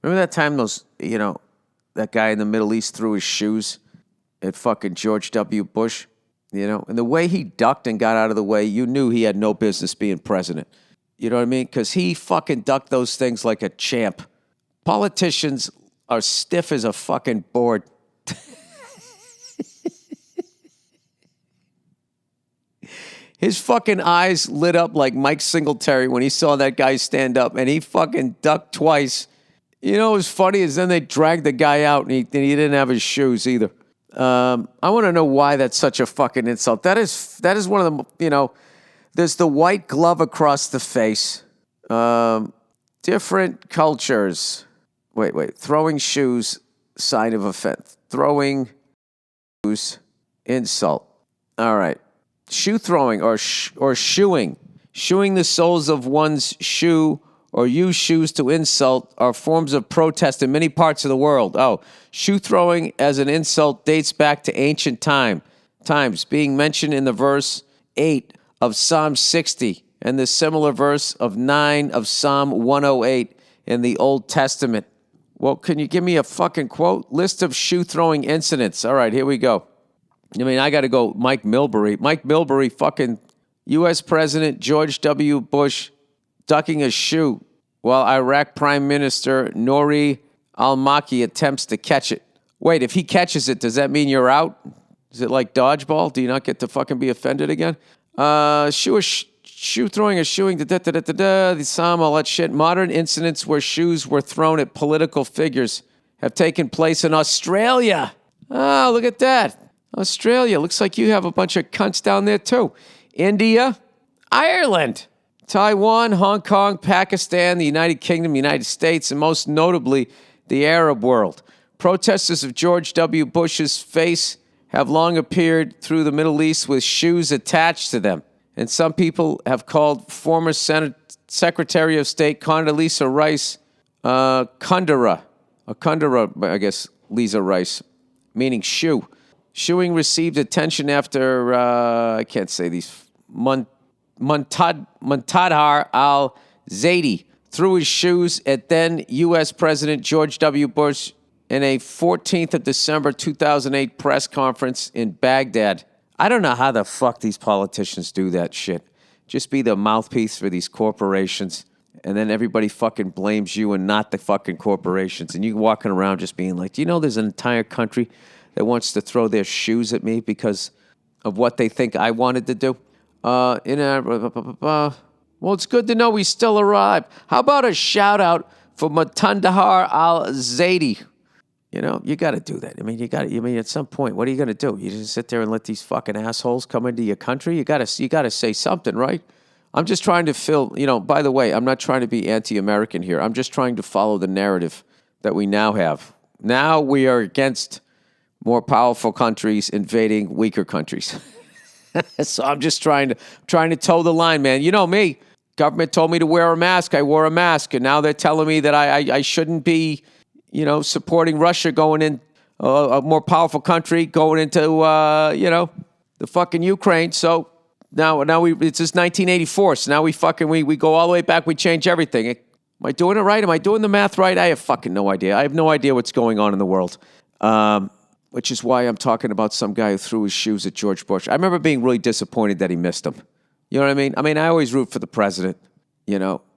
Remember that time that guy in the Middle East threw his shoes at fucking George W. Bush? And the way he ducked and got out of the way, you knew he had no business being president. You know what I mean? Because he fucking ducked those things like a champ. Politicians are stiff as a fucking board. His fucking eyes lit up like Mike Singletary when he saw that guy stand up, and he fucking ducked twice. What was funny is then they dragged the guy out, and he didn't have his shoes either. I want to know why that's such a fucking insult. That is one of the, there's the white glove across the face. Different cultures. Wait. Throwing shoes, sign of offense. Throwing shoes, insult. All right. Shoe throwing or shoeing. Shoeing the soles of one's shoe or use shoes to insult are forms of protest in many parts of the world. Shoe throwing as an insult dates back to ancient times, being mentioned in the verse 8 of Psalm 60 and the similar verse of 9 of Psalm 108 in the Old Testament. Well, can you give me a fucking quote? List of shoe throwing incidents. All right, here we go. I got to go Mike Milbury. Mike Milbury, fucking U.S. President George W. Bush ducking a shoe while Iraq Prime Minister Nouri al-Maliki attempts to catch it. Wait, if he catches it, does that mean you're out? Is it like dodgeball? Do you not get to fucking be offended again? Shoe throwing or shoeing, the psalm, all that shit. Modern incidents where shoes were thrown at political figures have taken place in Australia. Oh, look at that. Australia. Looks like you have a bunch of cunts down there too. India, Ireland, Taiwan, Hong Kong, Pakistan, the United Kingdom, United States, and most notably, the Arab world. Protesters of George W. Bush's face have long appeared through the Middle East with shoes attached to them. And some people have called former Secretary of State Condoleezza Rice Kundera, I guess, Lisa Rice, meaning shoe. Shoeing received attention after, I can't say these, Muntadhar al-Zaidi threw his shoes at then U.S. President George W. Bush in a 14th of December 2008 press conference in Baghdad. I don't know how the fuck these politicians do that shit. Just be the mouthpiece for these corporations, and then everybody fucking blames you and not the fucking corporations. And you walking around just being like, do you know there's an entire country that wants to throw their shoes at me because of what they think I wanted to do? Well, it's good to know we still arrive. How about a shout out for Muntadhar al-Zaidi? You got to do that. At some point, what are you going to do? You just sit there and let these fucking assholes come into your country? You got to say something, right? I'm just trying to fill, by the way, I'm not trying to be anti-American here. I'm just trying to follow the narrative that we now have. Now we are against more powerful countries invading weaker countries. So I'm just trying to toe the line, man. You know me. Government told me to wear a mask. I wore a mask. And now they're telling me that I shouldn't be, supporting Russia going in, a more powerful country going into, the fucking Ukraine. So now it's just 1984. So now we go all the way back. We change everything. Am I doing it right? Am I doing the math right? I have fucking no idea. I have no idea what's going on in the world. Which is why I'm talking about some guy who threw his shoes at George Bush. I remember being really disappointed that he missed them. You know what I mean? I always root for the president,